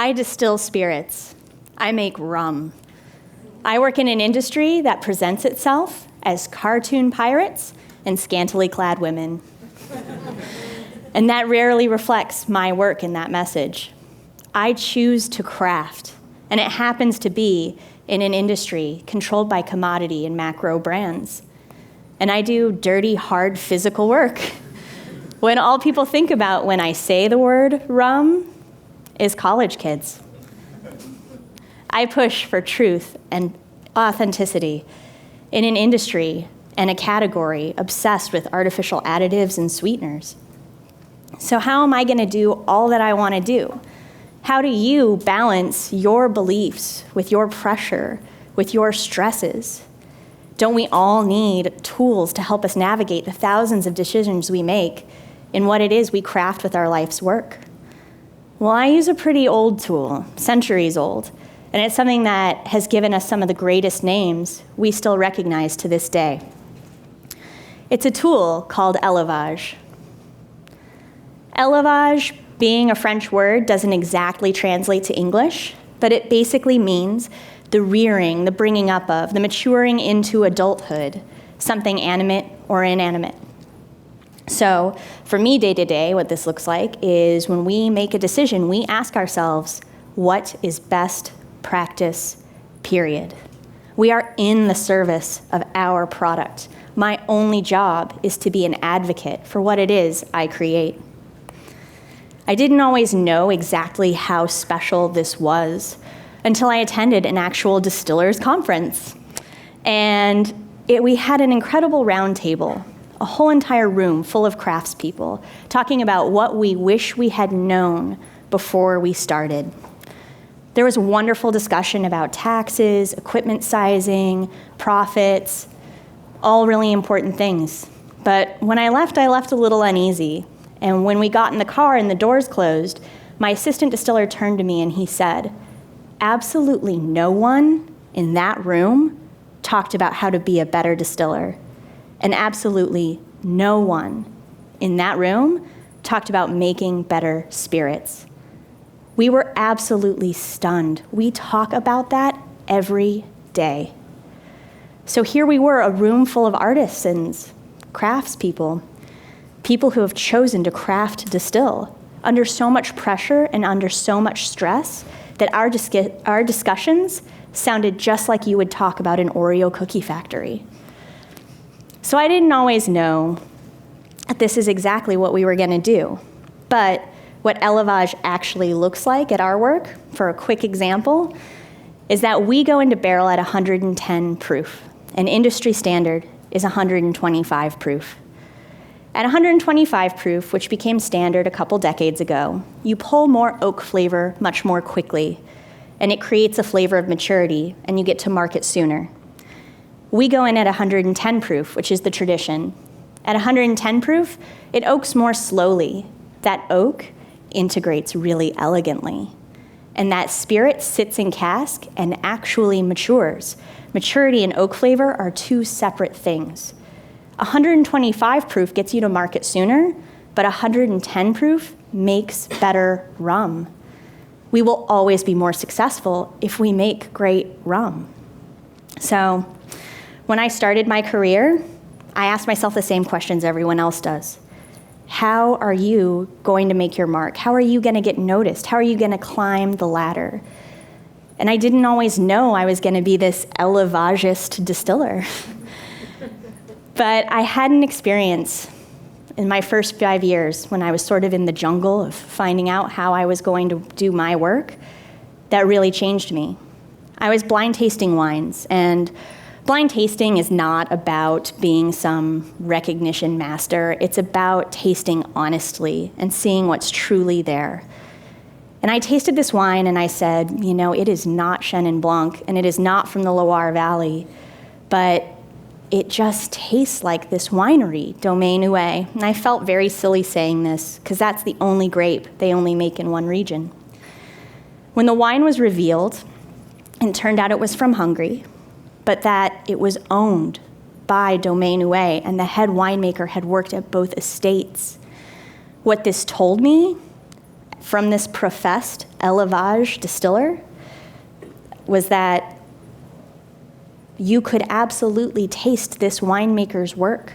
I distill spirits. I make rum. I work in an industry that presents itself as cartoon pirates and scantily clad women. And that rarely reflects my work in that message. I choose to craft, and it happens to be in an industry controlled by commodity and macro brands. And I do dirty, hard physical work. When all people think about when I say the word rum is college kids. I push for truth and authenticity in an industry and a category obsessed with artificial additives and sweeteners. So how am I going to do all that I want to do? How do you balance your beliefs with your pressure, with your stresses? Don't we all need tools to help us navigate the thousands of decisions we make in what it is we craft with our life's work? Well, I use a pretty old tool, centuries old, and it's something that has given us some of the greatest names we still recognize to this day. It's a tool called Elavon. Elavon, being a French word, doesn't exactly translate to English, but it basically means the rearing, the bringing up of, the maturing into adulthood, something animate or inanimate. So for me, day to day, what this looks like is when we make a decision, we ask ourselves, what is best practice, period? We are in the service of our product. My only job is to be an advocate for what it is I create. I didn't always know exactly how special this was until I attended an actual distillers conference. And we had an incredible round table, a whole entire room full of craftspeople talking about what we wish we had known before we started. There was wonderful discussion about taxes, equipment sizing, profits, all really important things. But when I left a little uneasy. And when we got in the car and the doors closed, my assistant distiller turned to me and he said, absolutely no one in that room talked about how to be a better distiller. And absolutely no one in that room talked about making better spirits. We were absolutely stunned. We talk about that every day. So here we were, a room full of artisans, craftspeople, people who have chosen to craft distill under so much pressure and under so much stress that our discussions sounded just like you would talk about an Oreo cookie factory. So I didn't always know that this is exactly what we were going to do. But what Elavon actually looks like at our work, for a quick example, is that we go into barrel at 110 proof. An industry standard is 125 proof. At 125 proof, which became standard a couple decades ago, you pull more oak flavor much more quickly, and it creates a flavor of maturity, and you get to market sooner. We go in at 110 proof, which is the tradition. At 110 proof, it oaks more slowly. That oak integrates really elegantly, and that spirit sits in cask and actually matures. Maturity and oak flavor are two separate things. 125 proof gets you to market sooner, but 110 proof makes better rum. We will always be more successful if we make great rum. So when I started my career, I asked myself the same questions everyone else does. How are you going to make your mark? How are you going to get noticed? How are you going to climb the ladder? And I didn't always know I was going to be this Elavagist distiller. But I had an experience in my first 5 years when I was sort of in the jungle of finding out how I was going to do my work that really changed me. I was blind tasting wines, and blind tasting is not about being some recognition master. It's about tasting honestly and seeing what's truly there. And I tasted this wine and I said, it is not Chenin Blanc and it is not from the Loire Valley, but it just tastes like this winery, Domaine Huet. And I felt very silly saying this because that's the only grape they only make in one region. When the wine was revealed, it turned out it was from Hungary, but that it was owned by Domaine Huet, and the head winemaker had worked at both estates. What this told me from this professed Elavon distiller was that you could absolutely taste this winemaker's work.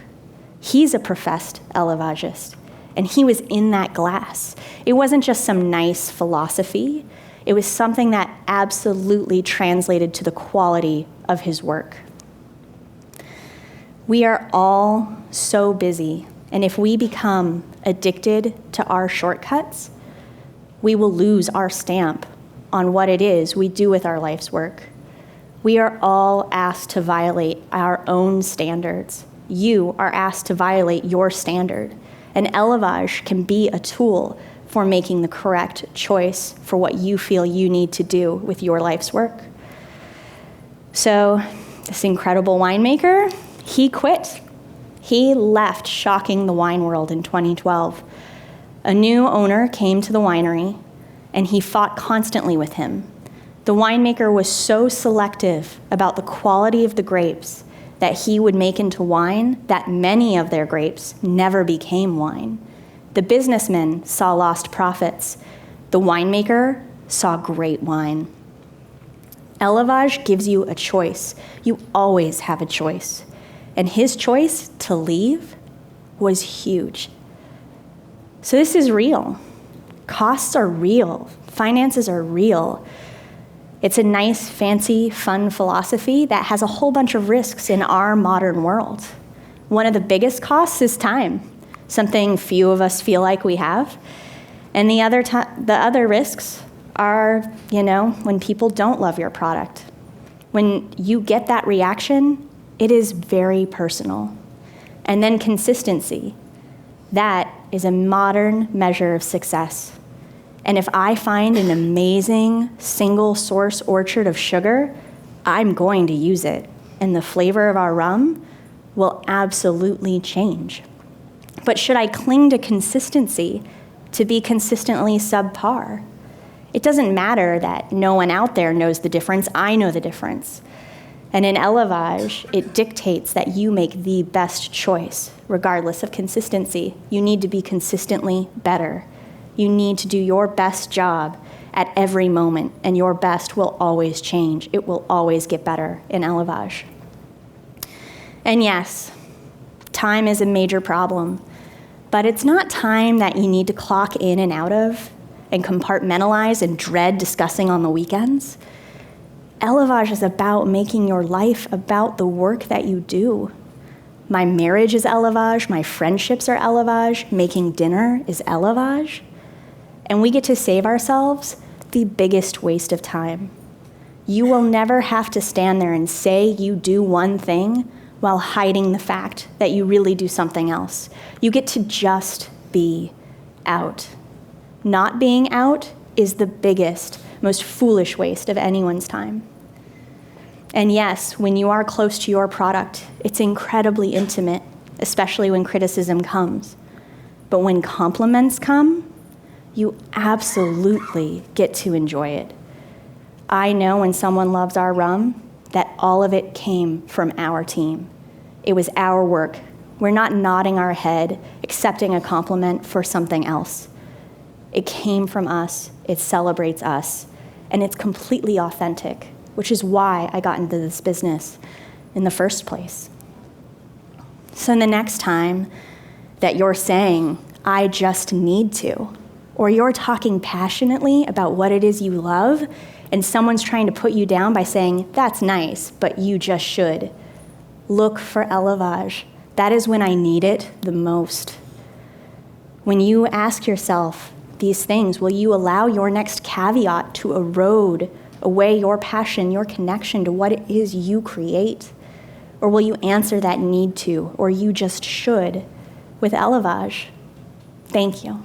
He's a professed Elavagist, and he was in that glass. It wasn't just some nice philosophy. It was something that absolutely translated to the quality of his work. We are all so busy, and if we become addicted to our shortcuts, we will lose our stamp on what it is we do with our life's work. We are all asked to violate our own standards. You are asked to violate your standard. And Elavon can be a tool for making the correct choice for what you feel you need to do with your life's work. So this incredible winemaker, he quit. He left, shocking the wine world in 2012. A new owner came to the winery, and he fought constantly with him. The winemaker was so selective about the quality of the grapes that he would make into wine that many of their grapes never became wine. The businessman saw lost profits. The winemaker saw great wine. Elavon gives you a choice. You always have a choice. And his choice to leave was huge. So this is real. Costs are real. Finances are real. It's a nice, fancy, fun philosophy that has a whole bunch of risks in our modern world. One of the biggest costs is time, something few of us feel like we have. And the other risks are, when people don't love your product. When you get that reaction, it is very personal. And then consistency. That is a modern measure of success. And if I find an amazing single source orchard of sugar, I'm going to use it. And the flavor of our rum will absolutely change. But should I cling to consistency to be consistently subpar? It doesn't matter that no one out there knows the difference. I know the difference. And in Elavon, it dictates that you make the best choice, regardless of consistency. You need to be consistently better. You need to do your best job at every moment, and your best will always change. It will always get better in Elavon. And yes, time is a major problem, but it's not time that you need to clock in and out of and compartmentalize and dread discussing on the weekends. Elavon is about making your life about the work that you do. My marriage is Elavon, my friendships are Elavon, making dinner is Elavon. And we get to save ourselves the biggest waste of time. You will never have to stand there and say you do one thing while hiding the fact that you really do something else. You get to just be out. Not being out is the biggest, most foolish waste of anyone's time. And yes, when you are close to your product, it's incredibly intimate, especially when criticism comes. But when compliments come, you absolutely get to enjoy it. I know when someone loves our rum, that all of it came from our team. It was our work. We're not nodding our head, accepting a compliment for something else. It came from us, it celebrates us, and it's completely authentic, which is why I got into this business in the first place. So the next time that you're saying, I just need to, or you're talking passionately about what it is you love, and someone's trying to put you down by saying, that's nice, but you just should, look for Elavon. That is when I need it the most. When you ask yourself these things, will you allow your next caveat to erode away your passion, your connection to what it is you create? Or will you answer that need to, or you just should, with Elavon? Thank you.